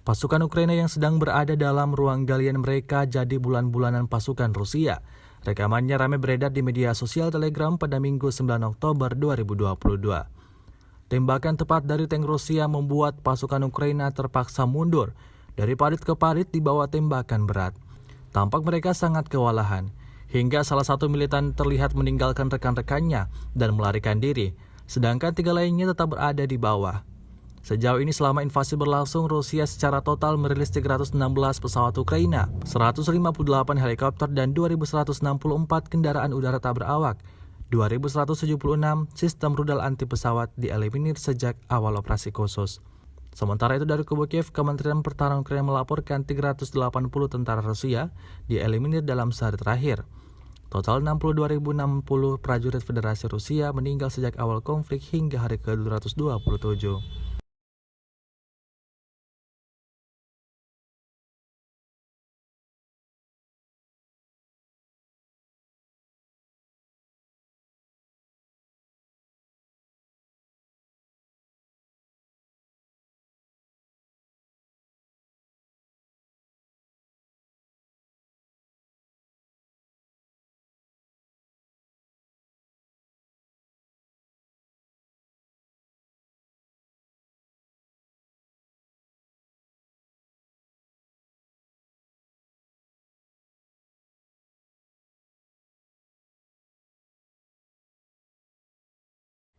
Pasukan Ukraina yang sedang berada dalam ruang galian mereka jadi bulan-bulanan pasukan Rusia. Rekamannya ramai beredar di media sosial Telegram pada Minggu 9 Oktober 2022. Tembakan tepat dari tank Rusia membuat pasukan Ukraina terpaksa mundur dari parit ke parit di bawah tembakan berat. Tampak mereka sangat kewalahan, hingga salah satu militan terlihat meninggalkan rekan-rekannya dan melarikan diri, sedangkan 3 lainnya tetap berada di bawah. Sejauh ini selama invasi berlangsung, Rusia secara total merilis 316 pesawat Ukraina, 158 helikopter dan 2.164 kendaraan udara tak berawak. 2.176 sistem rudal anti pesawat dieliminir sejak awal operasi khusus. Sementara itu dari kubu Kiev, Kementerian Pertahanan Ukraina melaporkan 380 tentara Rusia dieliminir dalam sehari terakhir. Total 62.060 prajurit Federasi Rusia meninggal sejak awal konflik hingga hari ke-227.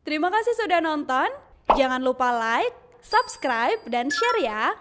Terima kasih sudah nonton. Jangan lupa like, subscribe, dan share ya.